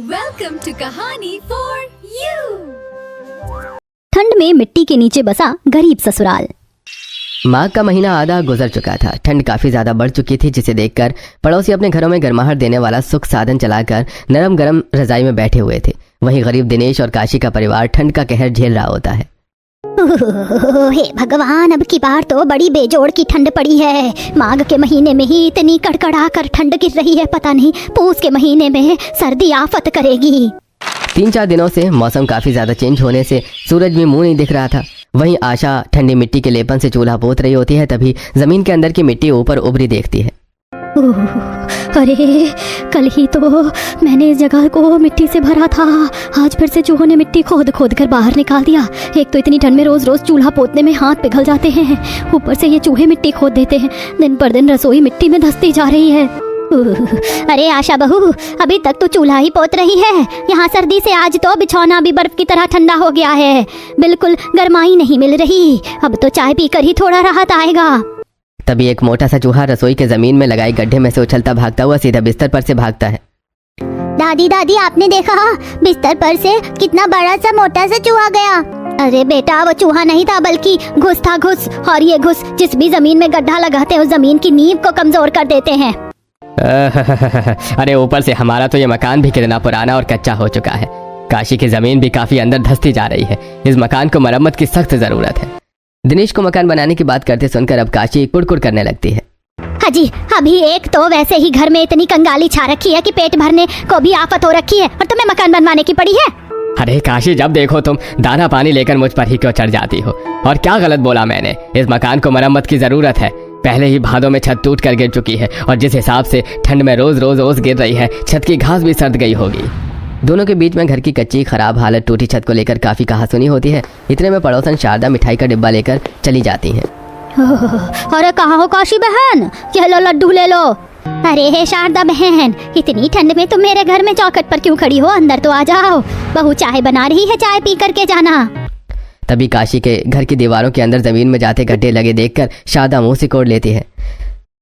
Welcome to कहानी for you. ठंड में मिट्टी के नीचे बसा गरीब ससुराल। माघ का महीना आधा गुजर चुका था। ठंड काफी ज्यादा बढ़ चुकी थी, जिसे देखकर पड़ोसी अपने घरों में गर्माहट देने वाला सुख साधन चलाकर नरम गरम रजाई में बैठे हुए थे। वहीं गरीब दिनेश और काशी का परिवार ठंड का कहर झेल रहा होता है। हे भगवान, अब की बार तो बड़ी बेजोड़ की ठंड पड़ी है। माघ के महीने में ही इतनी कड़कड़ा कर ठंड गिर रही है, पता नहीं पूस के महीने में सर्दी आफत करेगी। 3-4 दिनों से मौसम काफी ज्यादा चेंज होने से सूरज भी मुंह नहीं दिख रहा था। वहीं आशा ठंडी मिट्टी के लेपन से चूल्हा पोत रही होती है, तभी जमीन के अंदर की मिट्टी ऊपर उभरी देखती है। अरे कल ही तो मैंने इस जगह को मिट्टी से भरा था, आज फिर से चूहों ने मिट्टी खोद खोद कर बाहर निकाल दिया। एक तो इतनी ठंड में रोज रोज चूल्हा पोतने में हाथ पिघल जाते हैं, ऊपर से ये चूहे मिट्टी खोद देते हैं। दिन पर दिन रसोई मिट्टी में धंसती जा रही है। अरे आशा बहू, अभी तक तो चूल्हा ही पोत रही है। यहाँ सर्दी से आज तो बिछौना भी बर्फ की तरह ठंडा हो गया है, बिल्कुल गर्माई नहीं मिल रही। अब तो चाय पीकर ही थोड़ा राहत आएगा। तभी एक मोटा सा चूहा रसोई के जमीन में लगाए गड्ढे में से उछलता भागता हुआ सीधा बिस्तर पर से भागता है। दादी दादी, आपने देखा बिस्तर पर से कितना बड़ा सा मोटा सा चूहा गया? अरे बेटा, वो चूहा नहीं था बल्कि घुस था, घुस। और ये घुस जिस भी जमीन में गड्ढा लगाते हैं उस जमीन की नींव को कमजोर कर देते हैं। अरे ऊपर से हमारा तो ये मकान भी कितना पुराना और कच्चा हो चुका है। काशी की जमीन भी काफी अंदर धंसती जा रही है। इस मकान को मरम्मत की सख्त जरूरत है। दिनेश को मकान बनाने की बात करते सुनकर अब काशी कुड़कुड़ करने लगती है। हाजी, अभी एक तो वैसे ही घर में इतनी कंगाली छा रखी है कि पेट भरने को भी आफत हो रखी है, और तुम्हें मकान बनवाने की पड़ी है। अरे काशी, जब देखो तुम दाना पानी लेकर मुझ पर ही क्यों चढ़ जाती हो? और क्या गलत बोला मैंने? इस मकान को मरम्मत की जरूरत है। पहले ही भादों में छत टूट कर गिर चुकी है, और जिस हिसाब से ठंड में रोज रोज ओस गिर रही है, छत की घास भी सर्द गई होगी। दोनों के बीच में घर की कच्ची खराब हालत टूटी छत को लेकर काफी कहासुनी होती है। इतने में पड़ोसन शारदा मिठाई का डिब्बा लेकर चली जाती हैं। अरे कहाँ हो काशी बहन, ये लो लड्डू ले लो। अरे हे शारदा बहन, इतनी ठंड में तुम मेरे घर में चौखट पर क्यों खड़ी हो? अंदर तो आ जाओ, बहू चाय बना रही है, चाय पी करके जाना। तभी काशी के घर की दीवारों के अंदर जमीन में जाते गड्ढे लगे देखकर शारदा मुंह सिकोड़ लेती है।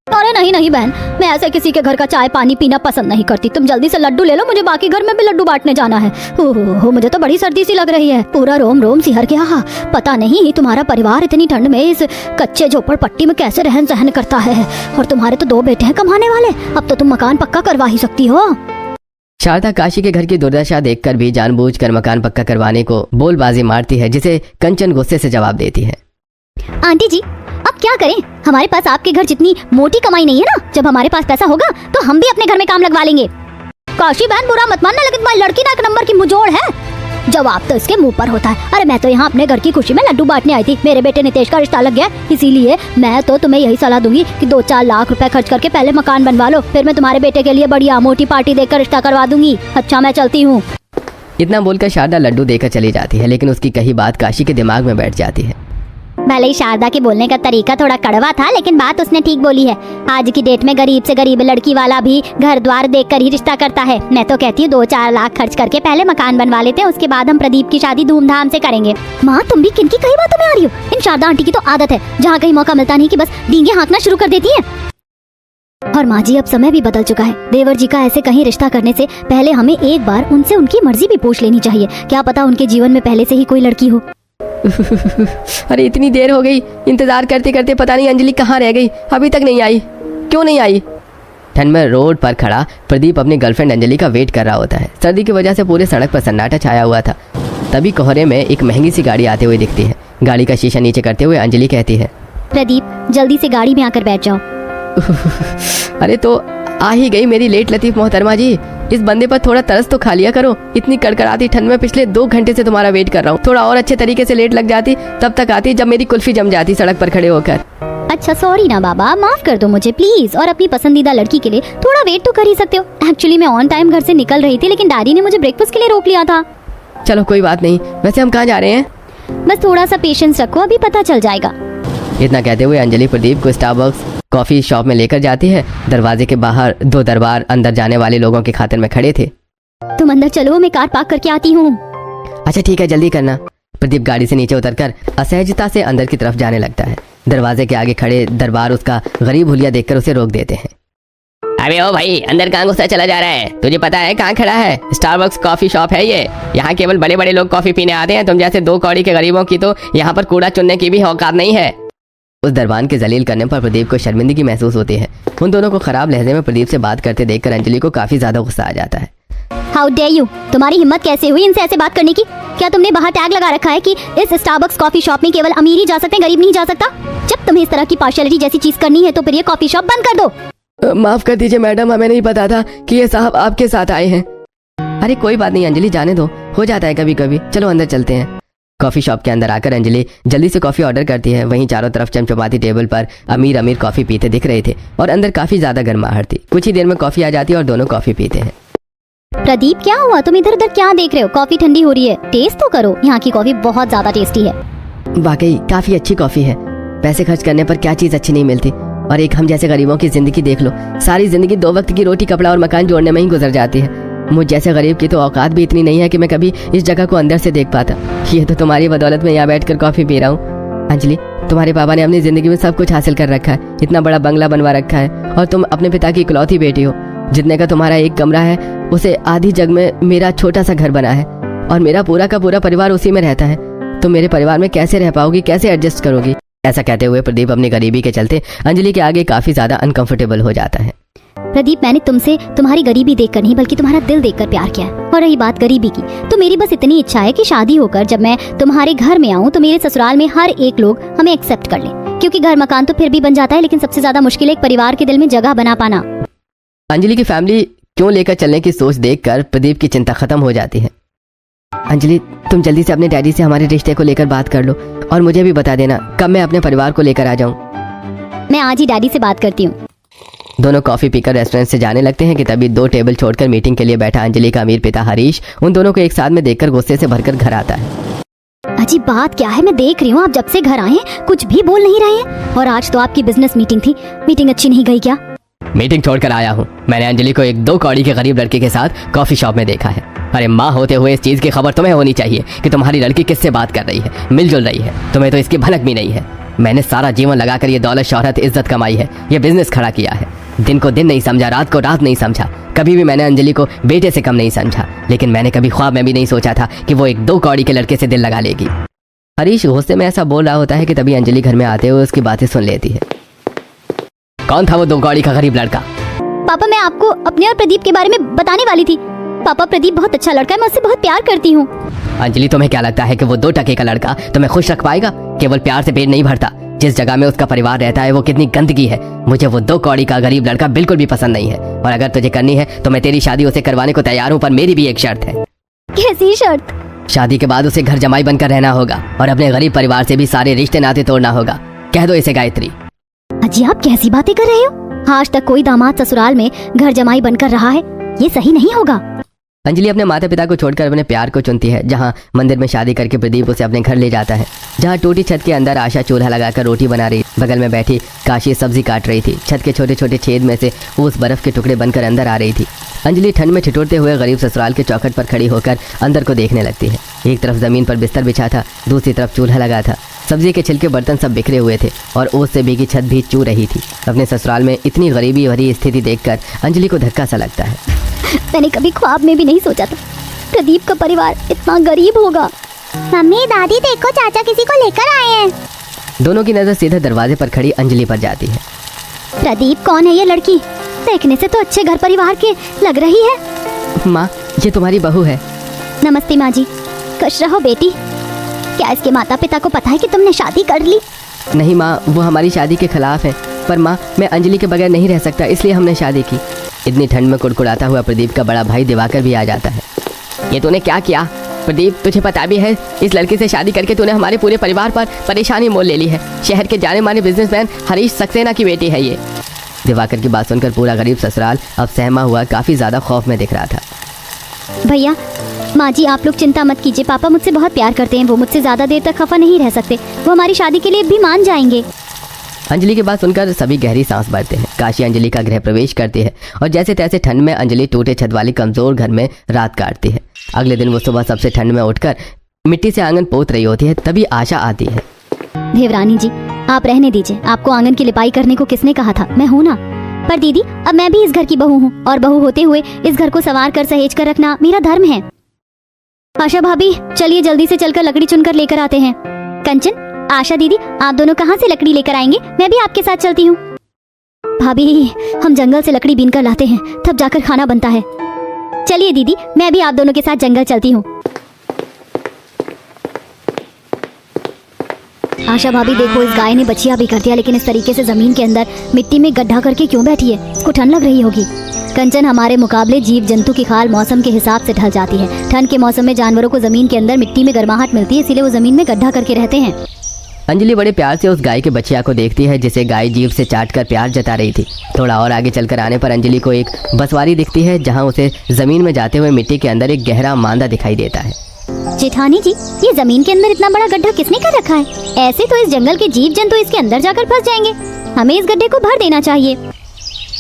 अरे नहीं नहीं बहन, मैं ऐसे किसी के घर का चाय पानी पीना पसंद नहीं करती। तुम जल्दी से लड्डू ले लो, मुझे बाकी घर में भी लड्डू बांटने जाना है। ओहो, मुझे तो बड़ी सर्दी सी लग रही है, पूरा रोम रोम सिहर गया। पता नहीं तुम्हारा परिवार इतनी ठंड में इस कच्चे झोपड़पट्टी में कैसे रहन सहन करता है। और तुम्हारे तो 2 बेटे हैं कमाने वाले, अब तो तुम मकान पक्का करवा ही सकती हो। शारदा काशी के घर की दुर्दशा देखकर भी जानबूझकर मकान पक्का करवाने को बोलबाजी मारती है, जिसे कंचन गुस्से से जवाब देती है। आंटी जी, अब क्या करें? हमारे पास आपके घर जितनी मोटी कमाई नहीं है ना। जब हमारे पास पैसा होगा तो हम भी अपने घर में काम लगवा लेंगे। काशी बहन, बुरा मत मानना, लेकिन तुम्हारी लड़की ना एक नंबर की मुंहजोड़ है। जवाब तो इसके मुंह पर होता है। अरे मैं तो यहाँ अपने घर की खुशी में लड्डू बांटने आई थी। मेरे बेटे नितेश का रिश्ता लग गया, इसीलिए मैं तो तुम्हें यही सलाह दूंगी कि 2-4 लाख रुपए खर्च करके पहले मकान बनवा लो, फिर मैं तुम्हारे बेटे के लिए बढ़िया मोटी पार्टी देकर रिश्ता करवा दूंगी। अच्छा, मैं चलती हूँ। इतना बोलकर शारदा लड्डू देकर चली जाती है, लेकिन उसकी कही बात काशी के दिमाग में बैठ जाती है। भले ही शारदा के बोलने का तरीका थोड़ा कड़वा था, लेकिन बात उसने ठीक बोली है। आज की डेट में गरीब से गरीब लड़की वाला भी घर द्वार देखकर ही रिश्ता करता है। मैं तो कहती हूँ 2-4 लाख खर्च करके पहले मकान बनवा लेते हैं, उसके बाद हम प्रदीप की शादी धूमधाम से करेंगे। माँ, तुम भी किनकी कई बातों में आ रही हो? इन शारदा आंटी की तो आदत है, जहाँ कहीं मौका मिलता नहीं कि बस डींगे हाँकना शुरू कर देती है। और माँ जी, अब समय भी बदल चुका है। देवर जी का ऐसे कहीं रिश्ता करने से पहले हमें एक बार उनसे उनकी मर्जी भी पूछ लेनी चाहिए। क्या पता उनके जीवन में पहले से ही कोई लड़की हो। अरे इतनी देर हो गई, इंतजार करते करते पता नहीं अंजलि कहाँ रह गई, अभी तक नहीं आई। क्यों नहीं आई? ठंड में रोड पर खड़ा प्रदीप अपनी गर्लफ्रेंड अंजलि का वेट कर रहा होता है। सर्दी की वजह से पूरे सड़क पर सन्नाटा छाया हुआ था। तभी कोहरे में एक महंगी सी गाड़ी आते हुए दिखती है। गाड़ी का शीशा नीचे करते हुए अंजलि कहती है, प्रदीप जल्दी से गाड़ी में आकर बैठ जाओ। अरे तो आ ही गई मेरी लेट लतीफ मोहतरमा जी। इस बंदे पर थोड़ा तरस तो खा लिया करो। इतनी कड़कड़ाती ठंड में पिछले 2 घंटे से तुम्हारा वेट कर रहा हूँ। थोड़ा और अच्छे तरीके से लेट लग जाती, तब तक आती जब मेरी कुल्फी जम जाती सड़क पर खड़े होकर। अच्छा सॉरी ना बाबा, माफ कर दो मुझे प्लीज। और अपनी पसंदीदा लड़की के लिए थोड़ा वेट तो कर ही सकते हो। एक्चुअली मैं ऑन टाइम घर से निकल रही थी, लेकिन डैडी ने मुझे ब्रेकफास्ट के लिए रोक लिया था। चलो कोई बात नहीं। वैसे हम कहाँ जा रहे हैं? बस थोड़ा सा पेशेंस रखो, अभी पता चल जाएगा। इतना कहते हुए अंजलि प्रदीप को स्टारबक्स कॉफी शॉप में लेकर जाती है। दरवाजे के बाहर 2 दरबार अंदर जाने वाले लोगों के खातिर में खड़े थे। तुम अंदर चलो, मैं कार पार्क करके आती हूँ। अच्छा ठीक है, जल्दी करना। प्रदीप गाड़ी से नीचे उतरकर असहजता से अंदर की तरफ जाने लगता है। दरवाजे के आगे खड़े दरबार उसका गरीब हुलिया देखकर उसे रोक देते हैं। अबे ओ भाई, अंदर कहाँ घुसा चला जा रहा है? तुझे पता है कहाँ खड़ा है? स्टारबक्स कॉफी शॉप है ये। यहाँ केवल बड़े बड़े लोग कॉफी पीने आते हैं। तुम जैसे 2 कौड़ी के गरीबों की तो यहाँ पर कूड़ा चुनने की भी औकात नहीं है। उस दरबान के जलील करने पर प्रदीप को शर्मिंदगी महसूस होती है। उन दोनों को खराब लहजे में प्रदीप से बात करते देखकर अंजलि को काफी ज्यादा गुस्सा आ जाता है। हाउ डेयर यू, तुम्हारी हिम्मत कैसे हुई इनसे ऐसे बात करने की? क्या तुमने बाहर टैग लगा रखा है कि इस स्टारबक्स कॉफी शॉप में केवल अमीर ही जा सकते हैं, गरीब नहीं जा सकता? जब तुम्हें इस तरह की पार्शियलिटी जैसी चीज करनी है तो फिर ये कॉफी शॉप बंद कर दो। माफ कर दीजिए मैडम, हमें नहीं पता था कि ये साहब आपके साथ आए हैं। अरे कोई बात नहीं अंजलि, जाने दो, हो जाता है कभी कभी। चलो अंदर चलते हैं। कॉफी शॉप के अंदर आकर अंजलि जल्दी से कॉफी ऑर्डर करती है। वहीं चारों तरफ चमचमाती टेबल पर अमीर अमीर कॉफी पीते दिख रहे थे और अंदर काफी ज्यादा गर्माहट थी। कुछ ही देर में कॉफी आ जाती है और दोनों कॉफी पीते हैं। प्रदीप क्या हुआ, तुम इधर उधर क्या देख रहे हो? कॉफी ठंडी हो रही है, टेस्ट तो करो। यहाँ की कॉफी बहुत ज्यादा टेस्टी है। वाकई काफी अच्छी कॉफी है। पैसे खर्च करने पर क्या चीज अच्छी नहीं मिलती। और एक हम जैसे गरीबों की जिंदगी देख लो, सारी जिंदगी 2 वक्त की रोटी कपड़ा और मकान जोड़ने में ही गुजर जाती है। मुझ जैसे गरीब की तो औकात भी इतनी नहीं है कि मैं कभी इस जगह को अंदर से देख पाता। ये तो तुम्हारी बदौलत में यहाँ बैठकर कॉफी पी रहा हूँ। अंजलि, तुम्हारे पापा ने अपनी जिंदगी में सब कुछ हासिल कर रखा है, इतना बड़ा बंगला बनवा रखा है और तुम अपने पिता की इकलौती बेटी हो। जितने का तुम्हारा एक कमरा है उसे आधी जग में मेरा छोटा सा घर बना है और मेरा पूरा का पूरा परिवार उसी में रहता है। तुम मेरे परिवार में कैसे रह पाओगी, कैसे एडजस्ट करोगी? ऐसा कहते हुए प्रदीप अपनी गरीबी के चलते अंजलि के आगे काफी ज्यादा अनकंफर्टेबल हो जाता है। प्रदीप, मैंने तुमसे तुम्हारी गरीबी देखकर नहीं बल्कि तुम्हारा दिल देखकर प्यार किया है। और रही बात गरीबी की, तो मेरी बस इतनी इच्छा है कि शादी होकर जब मैं तुम्हारे घर में आऊँ तो मेरे ससुराल में हर एक लोग हमें एक्सेप्ट कर ले। क्योंकि घर मकान तो फिर भी बन जाता है, लेकिन सबसे ज्यादा मुश्किल है एक परिवार के दिल में जगह बना पाना। अंजलि की फैमिली क्यों लेकर चलने की सोच देखकर प्रदीप की चिंता खत्म हो जाती है। अंजलि, तुम जल्दी से अपने डैडी से हमारे रिश्ते को लेकर बात कर लो और मुझे भी बता देना कब मैं अपने परिवार को लेकर आ जाऊं। मैं आज ही डैडी से बात करती हूँ। दोनों कॉफी पीकर रेस्टोरेंट से जाने लगते हैं कि तभी 2 टेबल छोड़कर मीटिंग के लिए बैठा अंजलि का अमीर पिता हरीश उन दोनों को एक साथ में देखकर गुस्से से भरकर घर आता है। अजीब बात क्या है, मैं देख रही हूँ आप जब से घर आए हैं कुछ भी बोल नहीं रहे हैं। और आज तो आपकी बिजनेस मीटिंग थी, मीटिंग अच्छी नहीं गई क्या? मीटिंग छोड़कर आया हूँ। मैंने अंजलि को एक 2 कौड़ी के गरीब लड़के के साथ कॉफी शॉप में देखा है। अरे माँ होते हुए इस चीज की खबर तुम्हें होनी चाहिए कि तुम्हारी लड़की किससे बात कर रही है, मिलजुल रही है। तुम्हें तो इसकी भनक भी नहीं है। मैंने सारा जीवन लगाकर ये दौलत शोहरत इज्जत कमाई है, ये बिजनेस खड़ा किया है। दिन को दिन नहीं समझा, रात को रात नहीं समझा। कभी भी मैंने अंजलि को बेटे से कम नहीं समझा, लेकिन मैंने कभी ख्वाब में भी नहीं सोचा था कि वो एक 2 कौड़ी के लड़के से दिल लगा लेगी। हरीश गुस्से में ऐसा बोल रहा होता है कि तभी अंजलि घर में आते हुए उसकी बातें सुन लेती है। कौन था वो 2 कौड़ी का गरीब लड़का? पापा, मैं आपको अपने और प्रदीप के बारे में बताने वाली थी। पापा, प्रदीप बहुत अच्छा लड़का है, मैं उससे बहुत प्यार करती हूँ। अंजलि, तुम्हें क्या लगता है कि वो 2 टके का लड़का तुम्हें खुश रख पाएगा? केवल प्यार से पेट नहीं भरता। जिस जगह में उसका परिवार रहता है वो कितनी गंदगी है। मुझे वो 2 कौड़ी का गरीब लड़का बिल्कुल भी पसंद नहीं है। और अगर तुझे करनी है तो मैं तेरी शादी उसे करवाने को तैयार हूँ, पर मेरी भी एक शर्त है। कैसी शर्त? शादी के बाद उसे घर जमाई बनकर रहना होगा और अपने गरीब परिवार से भी सारे रिश्ते नाते तोड़ना होगा। कह दो इसे गायत्री। अजी, आप कैसी बातें कर रहे हो? आज तक कोई दामाद ससुराल में घर जमाई बनकर रहा है, ये सही नहीं होगा। अंजलि अपने माता पिता को छोड़कर अपने प्यार को चुनती है। जहाँ मंदिर में शादी करके प्रदीप उसे अपने घर ले जाता है, जहाँ टूटी छत के अंदर आशा चूल्हा लगाकर रोटी बना रही, बगल में बैठी काशी सब्जी काट रही थी। छत के छोटे छोटे छेद में से उस बर्फ के टुकड़े बनकर अंदर आ रही थी। अंजलि ठंड में ठिठुरते हुए गरीब ससुराल के चौखट पर खड़ी होकर अंदर को देखने लगती है। एक तरफ जमीन पर बिस्तर बिछा था, दूसरी तरफ चूल्हा लगा था। सब्जी के छिलके बर्तन सब बिखरे हुए थे और ओस से भीगी छत भी चू रही थी। अपने ससुराल में इतनी गरीबी भरी स्थिति देखकर अंजलि को धक्का सा लगता है। मैंने कभी ख्वाब में भी नहीं सोचा था प्रदीप का परिवार इतना गरीब होगा। मम्मी, दादी देखो, चाचा किसी को लेकर आए हैं। दोनों की नजर सीधे दरवाजे पर खड़ी अंजलि पर जाती है। प्रदीप, कौन है ये लड़की? देखने से तो अच्छे घर परिवार के लग रही है। माँ, ये तुम्हारी बहू है। नमस्ते माँ जी। खुश रहो बेटी। क्या इसके माता पिता को पता है कि तुमने शादी कर ली? नहीं माँ, वो हमारी शादी के खिलाफ है। पर माँ, मैं अंजलि के बगैर नहीं रह सकता, इसलिए हमने शादी की। इतनी ठंड में कुड़कुड़ाता हुआ प्रदीप का बड़ा भाई दिवाकर भी आ जाता है। ये तूने क्या किया प्रदीप? तुझे पता भी है इस लड़की से शादी करके तूने हमारे पूरे परिवार पर परेशानी मोल ले ली है। शहर के जाने माने बिजनेसमैन हरीश सक्सेना की बेटी है ये। दिवाकर की बात सुनकर पूरा गरीब ससुराल अब सहमा हुआ काफी ज्यादा खौफ में दिख रहा था। भैया, माँ जी, आप लोग चिंता मत कीजिए। पापा मुझसे बहुत प्यार करते हैं, वो मुझसे ज्यादा देर तक खफा नहीं रह सकते। वो हमारी शादी के लिए भी मान जाएंगे। अंजलि की बात सुनकर सभी गहरी सांस भरते हैं। काशी अंजलि का गृह प्रवेश करती है और जैसे तैसे ठंड में अंजलि टूटे छत वाली कमजोर घर में रात काटती है। अगले दिन वो सुबह सबसे ठंड में उठकर मिट्टी से आंगन पोत रही होती है, तभी आशा आती है। देवरानी जी, आप रहने दीजिए। आपको आंगन की लिपाई करने को किसने कहा था? मैं हूँ ना। पर दीदी अब मैं भी इस घर की बहू हूँ और बहू होते हुए इस घर को संवार कर सहेज कर रखना मेरा धर्म है। आशा भाभी चलिए जल्दी से चलकर लकड़ी चुनकर लेकर आते हैं। कंचन, आशा दीदी आप दोनों कहाँ से लकड़ी लेकर आएंगे? मैं भी आपके साथ चलती हूँ। भाभी हम जंगल से लकड़ी बीन कर लाते हैं, तब जाकर खाना बनता है। चलिए दीदी मैं भी आप दोनों के साथ जंगल चलती हूँ। आशा भाभी देखो, इस गाय ने बछिया भी कर दिया, लेकिन इस तरीके से जमीन के अंदर मिट्टी में गड्ढा करके क्यों बैठी है? इसको ठंड लग रही होगी। कंचन, हमारे मुकाबले जीव जंतु की खाल मौसम के हिसाब से ढल जाती है। ठंड के मौसम में जानवरों को जमीन के अंदर मिट्टी में गर्माहट मिलती है, इसीलिए वो जमीन में गड्ढा करके रहते हैं। अंजलि बड़े प्यार से उस गाय के बछिया को देखती है जिसे गाय जीभ से चाट कर प्यार जता रही थी। थोड़ा और आगे चलकर आने पर अंजलि को एक बसवारी दिखती है, जहाँ उसे जमीन में जाते हुए मिट्टी के अंदर एक गहरा मांदा दिखाई देता है। जेठानी जी, ये जमीन के अंदर इतना बड़ा गड्ढा किसने कर रखा है? ऐसे तो इस जंगल के जीव जंतु इसके अंदर जाकर फंस जाएंगे। हमें इस गड्ढे को भर देना चाहिए।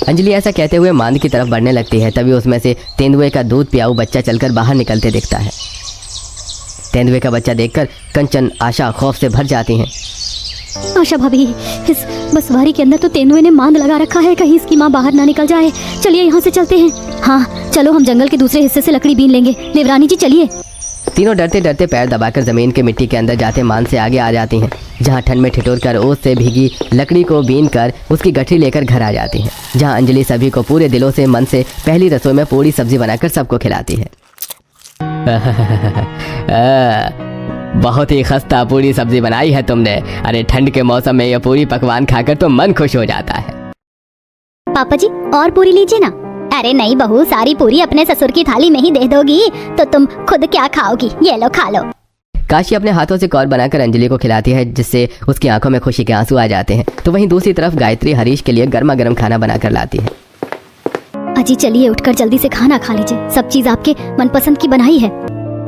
अंजलि ऐसा कहते हुए मांद की तरफ बढ़ने लगती है। तभी उसमें से तेंदुए का दूध पियाऊ बच्चा चलकर बाहर निकलते दिखता है। तेंदुए का बच्चा देखकर कंचन, आशा खौफ से भर जाती हैं। आशा भाभी, इस बसवारी के अंदर तो तेंदुए ने मांद लगा रखा है, कहीं इसकी माँ बाहर ना निकल जाए। चलिए यहाँ से चलते हैं। हाँ चलो, हम जंगल के दूसरे हिस्से से लकड़ी बीन लेंगे। देवरानी जी चलिए। तीनों डरते डरते पैर दबाकर जमीन के मिट्टी के अंदर जाते मान से आगे आ जाती हैं, जहां ठंड में ठिठुर कर ओस से भीगी लकड़ी को बीन कर उसकी गठरी लेकर घर आ जाती हैं, जहां अंजलि सभी को पूरे दिलों से मन से पहली रसोई में पूरी सब्जी बनाकर सबको खिलाती है। बहुत ही खस्ता पूरी सब्जी बनाई है तुमने। अरे ठंड के मौसम में यह पूरी पकवान खाकर तो मन खुश हो जाता है। पापा जी और पूरी लीजिए ना। अरे नहीं बहू, सारी पूरी अपने ससुर की थाली में ही दे दोगी तो तुम खुद क्या खाओगी? ये लो खा लो। काशी अपने हाथों से कौर बनाकर अंजलि को खिलाती है, जिससे उसकी आंखों में खुशी के आंसू आ जाते हैं। तो वहीं दूसरी तरफ गायत्री हरीश के लिए गर्मा गर्म खाना बनाकर लाती है। अजी चलिए उठकर जल्दी से खाना खा लीजिए, सब चीज आपके मनपसंद की बनाई है।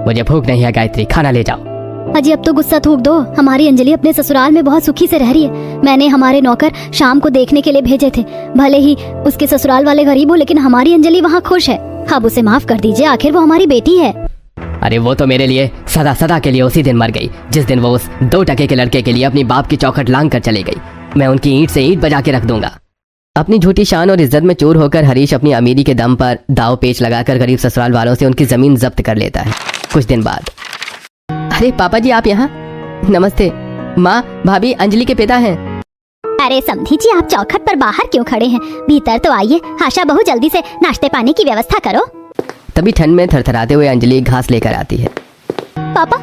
मुझे भूख नहीं है गायत्री, खाना ले जाओ। अजी अब तो गुस्सा थूक दो, हमारी अंजलि अपने ससुराल में बहुत सुखी से रह रही है। मैंने हमारे नौकर शाम को देखने के लिए भेजे थे, भले ही उसके ससुराल वाले गरीब हो, लेकिन हमारी अंजलि वहाँ खुश है। अब उसे माफ कर दीजिए, आखिर वो हमारी बेटी है। अरे वो तो मेरे लिए सदा सदा के लिए उसी दिन मर गई जिस दिन वो उस 2 टके के लड़के के लिए अपनी बाप की चौखट लांग कर चली गई। मैं उनकी ईंट से ईंट बजा के रख दूंगा। अपनी झूठी शान और इज्जत में चूर होकर हरीश अपनी अमीरी के दम पर दाव पेच लगाकर गरीब ससुराल वालों से उनकी जमीन जब्त कर लेता है। कुछ दिन बाद, अरे पापा जी आप यहाँ? नमस्ते माँ, भाभी अंजलि के पिता हैं। अरे समधी जी, आप चौखट पर बाहर क्यों खड़े हैं? भीतर तो आइए। आशा बहू जल्दी से नाश्ते पानी की व्यवस्था करो। तभी ठंड में थरथराते हुए अंजलि घास लेकर आती है। पापा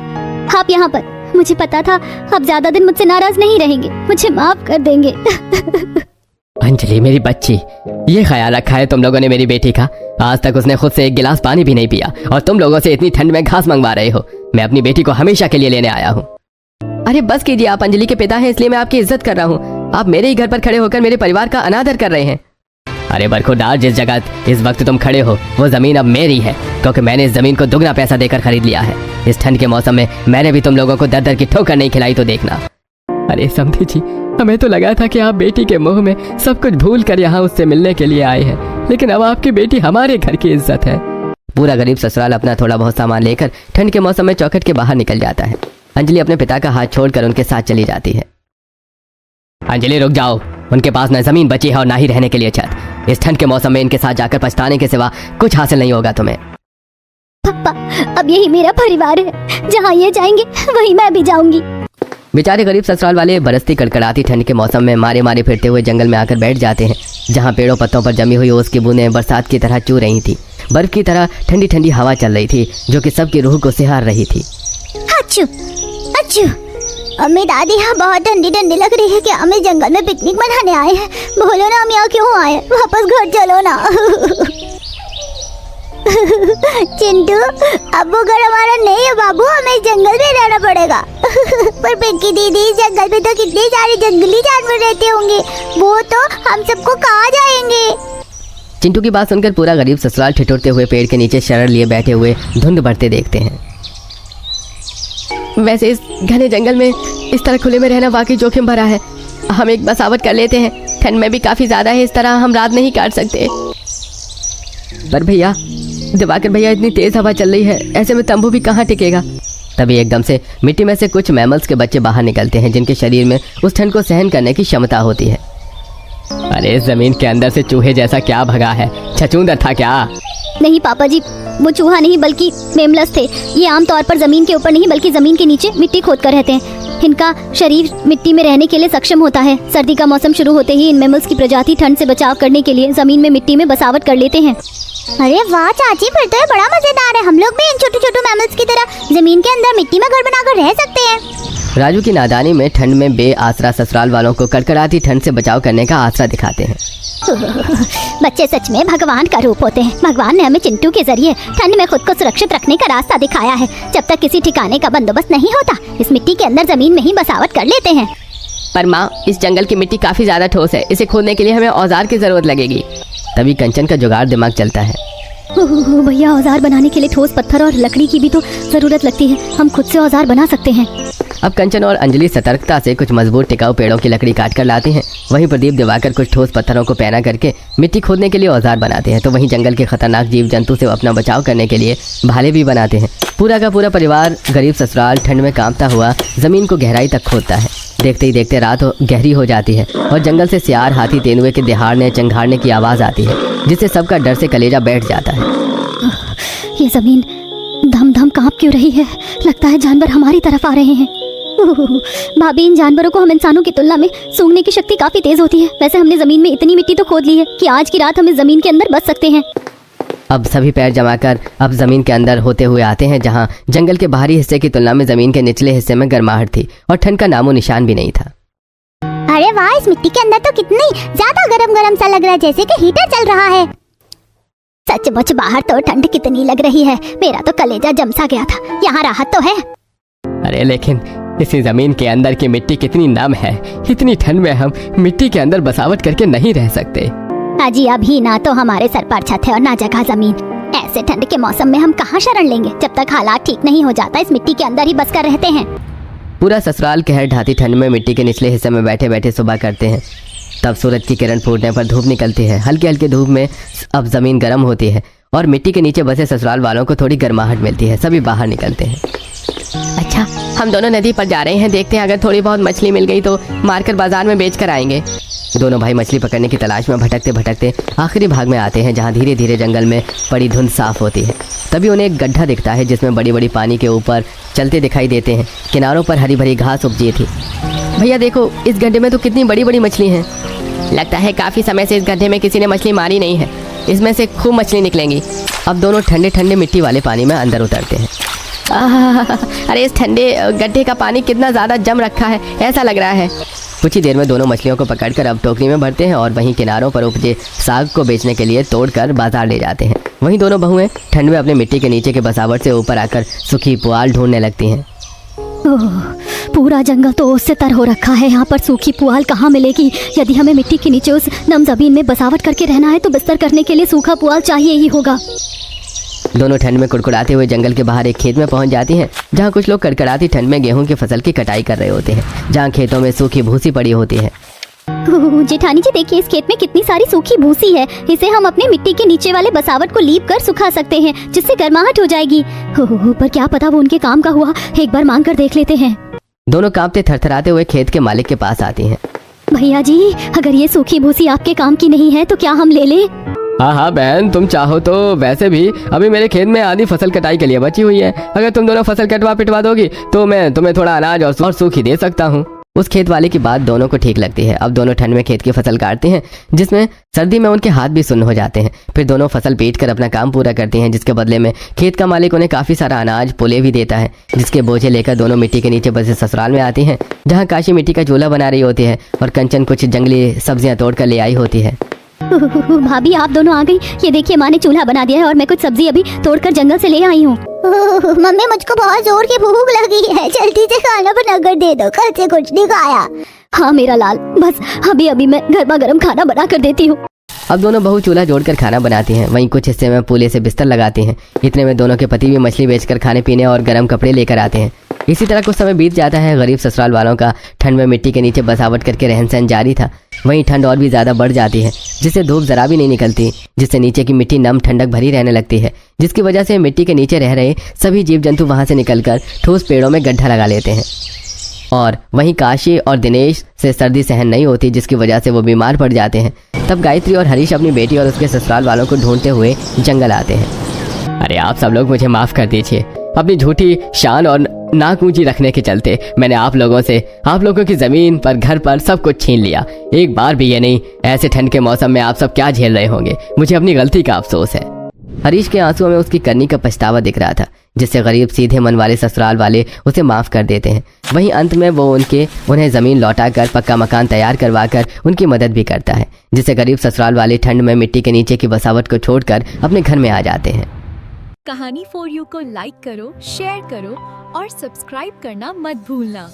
आप यहाँ पर? मुझे पता था आप ज्यादा दिन मुझसे नाराज नहीं रहेंगे, मुझे माफ कर देंगे। अंजलि मेरी बच्ची, ये ख्याल रखा है तुम लोगों ने मेरी बेटी का? आज तक उसने खुद से एक गिलास पानी भी नहीं पिया और तुम लोगों से इतनी ठंड में घास मंगवा रहे हो। मैं अपनी बेटी को हमेशा के लिए लेने आया हूँ। अरे बस कीजिए, आप अंजलि के पिता हैं इसलिए मैं आपकी इज्जत कर रहा हूँ। आप मेरे ही घर पर खड़े होकर मेरे परिवार का अनादर कर रहे हैं। अरे बरखुरदार, जिस जगह इस वक्त तुम खड़े हो वो जमीन अब मेरी है, क्योंकि मैंने इस जमीन को दुगना पैसा देकर खरीद लिया है। इस ठंड के मौसम में मैंने भी तुम लोगों को दर दर की ठोकर नहीं खिलाई तो देखना। अरे समधी जी, हमें तो लगा था कि आप बेटी के मुंह में सब कुछ भूल कर यहाँ उससे मिलने के लिए आए हैं, लेकिन अब आपकी बेटी हमारे घर की इज्जत है। पूरा गरीब ससुराल अपना थोड़ा बहुत सामान लेकर ठंड के मौसम में चौखट के बाहर निकल जाता है। अंजलि अपने पिता का हाथ छोड़कर उनके साथ चली जाती है। अंजलि रुक जाओ, उनके पास न जमीन बची है और ना ही रहने के लिए छत। इस ठंड के मौसम में इनके साथ जाकर पछताने के सिवा कुछ हासिल नहीं होगा तुम्हें। पापा अब यही मेरा परिवार है, जहाँ ये जाएंगे वहीं मैं भी जाऊंगी। बेचारे गरीब ससुराल वाले बरसती कड़कड़ाती ठंड के मौसम में मारे मारे फिरते हुए जंगल में आकर बैठ जाते हैं, जहाँ पेड़ों पत्तों पर जमी हुई ओस की बूंदें बरसात की तरह चू रही थी। बर्फ की तरह ठंडी ठंडी हवा चल रही थी जो कि सबकी रूह को सिहार रही थी। अच्छू अच्छू, अम्मी दादी यहाँ बहुत ठंडी ठंडी लग रही है। क्या हम इस जंगल में पिकनिक मनाने आए हैं? बोलो ना हम यहाँ क्यों आए? वापस घर चलो ना। चिंटू, अब वो घर हमारा नहीं है बाबू, हमें इस जंगल में रहना पड़ेगा। पर पिंकी दीदी, इस जंगल में तो कितने सारे जंगली जानवर रहते होंगे, वो तो हम सबको कहाँ जाएंगे? चिंटू की बात सुनकर पूरा गरीब ससुराल ठिठुरते हुए पेड़ के नीचे शरण लिए बैठे हुए धुंध बढ़ते देखते हैं। वैसे इस घने जंगल में इस तरह खुले में रहना वाकई जोखिम भरा है। हम एक बसावट कर लेते हैं, ठंड में भी काफ़ी ज़्यादा है, इस तरह हम रात नहीं काट सकते। पर भैया, दिवाकर भैया, इतनी तेज़ हवा चल रही है, ऐसे में तंबू भी कहाँ टिकेगा। तभी एकदम से मिट्टी में से कुछ मैमल्स के बच्चे बाहर निकलते हैं, जिनके शरीर में उस ठंड को सहन करने की क्षमता होती है। अरे जमीन के अंदर से चूहे जैसा क्या भगा है? छछूंदर था क्या? नहीं पापा जी, वो चूहा नहीं बल्कि मेमलस थे। ये आमतौर पर जमीन के ऊपर नहीं बल्कि जमीन के नीचे मिट्टी खोद कर रहते हैं। इनका शरीर मिट्टी में रहने के लिए सक्षम होता है। सर्दी का मौसम शुरू होते ही इन मेमल्स की प्रजाति ठंड से बचाव करने के लिए जमीन में मिट्टी में बसावट कर लेते हैं। अरे वाह चाची, फिर तो ये बड़ा मजेदार है। हम लोग भी इन छोटे छोटे मैमल्स की तरह जमीन के अंदर मिट्टी में घर बनाकर रह सकते हैं। राजू की नादानी में ठंड में बेआसरा ससुराल वालों को कड़कड़ाती ठंड से बचाव करने का आसरा दिखाते हैं। बच्चे सच में भगवान का रूप होते हैं। भगवान ने हमें चिंटू के जरिए ठंड में खुद को सुरक्षित रखने का रास्ता दिखाया है। जब तक किसी ठिकाने का बंदोबस्त नहीं होता, इस मिट्टी के अंदर जमीन में ही बसावट कर लेते हैं। पर माँ, इस जंगल की मिट्टी काफी ज्यादा ठोस है। इसे खोदने के लिए हमें औजार की जरूरत लगेगी। तभी कंचन का जुगाड़ दिमाग चलता है। भैया, औजार बनाने के लिए ठोस पत्थर और लकड़ी की भी तो जरूरत लगती है। हम खुद से औजार बना सकते हैं। अब कंचन और अंजलि सतर्कता से कुछ मजबूत टिकाऊ पेड़ों की लकड़ी काट कर लाते हैं। वहीं प्रदीप दिवाकर कुछ ठोस पत्थरों को पैना करके मिट्टी खोदने के लिए औजार बनाते हैं। तो वहीं जंगल के खतरनाक जीव जंतु से अपना बचाव करने के लिए भाले भी बनाते हैं। पूरा का पूरा परिवार गरीब ससुराल ठंड में कांपता हुआ जमीन को गहराई तक खोदता है। देखते ही देखते रात गहरी हो जाती है और जंगल से सियार, हाथी, तेंदुए के दहाड़ने चंघाड़ने की आवाज आती है, जिससे सबका डर से कलेजा बैठ जाता है। ये जमीन धम धम कांप क्यों रही है? लगता है जानवर हमारी तरफ आ रहे हैं। भाभी, इन जानवरों को हम इंसानों की तुलना में सूंघने की शक्ति काफी तेज होती है। वैसे हमने जमीन में इतनी मिट्टी तो खोद ली है कि आज की रात हम इस जमीन के अंदर बच सकते हैं। अब सभी पैर जमाकर अब जमीन के अंदर होते हुए आते हैं, जहां जंगल के बाहरी हिस्से की तुलना में जमीन के निचले हिस्से में गर्माहट थी और ठंड का नामो निशान भी नहीं था। अरे वाह, इस मिट्टी के अंदर तो कितनी ज्यादा गरम गरम सा लग रहा है, जैसे कि हीटर चल रहा है। सचमुच बाहर तो ठंड कितनी लग रही है। मेरा तो कलेजा जम सा गया था। यहाँ राहत तो है। अरे लेकिन इसी जमीन के अंदर की मिट्टी कितनी नम है। इतनी ठंड में हम मिट्टी के अंदर बसावट करके नहीं रह सकते। अजी, अभी ना तो हमारे सर पर छत है और ना जगह जमीन। ऐसे ठंड के मौसम में हम कहाँ शरण लेंगे? जब तक हालात ठीक नहीं हो जाता, इस मिट्टी के अंदर ही बस कर रहते हैं। पूरा ससुराल कहर ढाती ठंड में मिट्टी के निचले हिस्से में बैठे बैठे सुबह करते हैं। तब सूरज की किरण फूटने पर धूप निकलती है। हल्की हल्की धूप में अब जमीन गर्म होती है और मिट्टी के नीचे बसे ससुराल वालों को थोड़ी गर्माहट मिलती है। सभी बाहर निकलते हैं। अच्छा, हम दोनों नदी पर जा रहे हैं। देखते हैं, अगर थोड़ी बहुत मछली मिल गई तो मारकर बाजार में बेच कर आएंगे। दोनों भाई मछली पकड़ने की तलाश में भटकते भटकते आखिरी भाग में आते हैं, जहाँ धीरे धीरे जंगल में पड़ी धुंध साफ होती है। तभी उन्हें एक गड्ढा दिखता है, जिसमें बड़ी बड़ी पानी के ऊपर चलते दिखाई देते हैं। किनारों पर हरी भरी घास उपजी थी। भैया देखो, इस गड्ढे में तो कितनी बड़ी बड़ी मछली हैं। लगता है काफ़ी समय से इस गड्ढे में किसी ने मछली मारी नहीं है। इसमें से खूब मछली निकलेंगी। अब दोनों ठंडे ठंडे मिट्टी वाले पानी में अंदर उतरते हैं। अरे इस ठंडे गड्ढे का पानी कितना ज़्यादा जम रखा है, ऐसा लग रहा है। कुछ ही देर में दोनों मछलियों को पकड़कर अब टोकरी में भरते हैं और वहीं किनारों पर उपजे साग को बेचने के लिए तोड़कर बाजार ले जाते हैं। वहीं दोनों बहुएं ठंड में अपने मिट्टी के नीचे के बसावट से ऊपर आकर सूखी पुआल ढूंढने लगती हैं। पूरा जंगल तो ओस से तर हो रखा है। यहाँ पर सूखी पुआल कहाँ मिलेगी? यदि हमें मिट्टी के नीचे उस नम जमीन में बसावट करके रहना है तो बिस्तर करने के लिए सूखा पुआल चाहिए ही होगा। दोनों ठंड में कुड़कुड़ाते हुए जंगल के बाहर एक खेत में पहुंच जाती हैं, जहां कुछ लोग कड़कड़ाती ठंड में गेहूं की फसल की कटाई कर रहे होते हैं, जहां खेतों में सूखी भूसी पड़ी होती है। जेठानी जी, देखिए इस खेत में कितनी सारी सूखी भूसी है। इसे हम अपने मिट्टी के नीचे वाले बसावट को लीप कर सुखा सकते हैं, जिससे गर्माहट हो जाएगी। पर क्या पता वो उनके काम का हुआ। एक बार मांग कर देख लेते हैं। दोनों कांपते थरथराते हुए खेत के मालिक के पास आती हैं। भैया जी, अगर ये सूखी भूसी आपके काम की नहीं है तो क्या हम ले लें? हाँ बहन, तुम चाहो तो वैसे भी अभी मेरे खेत में आधी फसल कटाई के लिए बची हुई है। अगर तुम दोनों फसल कटवा पिटवा दोगी तो मैं तुम्हें थोड़ा अनाज और सूखी दे सकता हूँ। उस खेत वाले की बात दोनों को ठीक लगती है। अब दोनों ठंड में खेत की फसल काटते हैं, जिसमें सर्दी में उनके हाथ भी सुन्न हो जाते हैं। फिर दोनों फसल पीट कर अपना काम पूरा करती हैं, जिसके बदले में खेत का मालिक उन्हें काफी सारा अनाज पुले भी देता है, जिसके बोझे लेकर दोनों मिट्टी के नीचे बसे ससुराल में आती हैं, जहाँ काशी मिट्टी का चूल्हा बना रही होती है और कंचन कुछ जंगली सब्जियां तोड़ कर ले आई होती है। भाभी, आप दोनों आ गई। ये देखिए, माँ ने चूल्हा बना दिया है और मैं कुछ सब्जी अभी तोड़कर जंगल से ले आई हूँ। मम्मी, मुझको बहुत जोर की भूख लगी है, जल्दी से खाना बनाकर दे दो, कल से कुछ नहीं खाया। हाँ मेरा लाल, बस अभी अभी मैं गर्मा गर्म खाना बना कर देती हूँ। अब दोनों बहू चूल्हा जोड़कर खाना बनाती हैं, वहीं कुछ हिस्से में पूले से बिस्तर लगाती हैं। इतने में दोनों के पति भी मछली बेचकर खाने पीने और गर्म कपड़े लेकर आते हैं। इसी तरह कुछ समय बीत जाता है। गरीब ससुराल वालों का ठंड में मिट्टी के नीचे बसावट करके रहन सहन जारी था। वहीं ठंड और भी ज़्यादा बढ़ जाती है, जिससे धूप जरा भी नहीं निकलती, जिससे नीचे की मिट्टी नम ठंडक भरी रहने लगती है, जिसकी वजह से मिट्टी के नीचे रह रहे सभी जीव जंतु वहाँ से निकलकर ठोस पेड़ों में गड्ढा लगा लेते हैं। और वहीं काशी और दिनेश से सर्दी सहन नहीं होती, जिसकी वजह से वो बीमार पड़ जाते हैं। तब गायत्री और हरीश अपनी बेटी और उसके ससुराल वालों को ढूंढते हुए जंगल आते हैं। अरे आप सब लोग मुझे माफ़ कर दीजिए, अपनी झूठी शान और नाक ऊंची रखने के चलते मैंने आप लोगों की ज़मीन पर, घर पर सब कुछ छीन लिया। एक बार भी ये नहीं, ऐसे ठंड के मौसम में आप सब क्या झेल रहे होंगे, मुझे अपनी गलती का अफसोस है। हरीश के आंसुओं में उसकी करनी का पछतावा दिख रहा था, जिससे गरीब सीधे मन वाले ससुराल वाले उसे माफ़ कर देते हैं। वहीं अंत में वो उन्हें ज़मीन लौटाकर पक्का मकान तैयार करवाकर उनकी मदद भी करता है, जिससे गरीब ससुराल वाले ठंड में मिट्टी के नीचे की बसावट को छोड़कर अपने घर में आ जाते हैं। कहानी फॉर यू को लाइक करो, शेयर करो और सब्सक्राइब करना मत भूलना।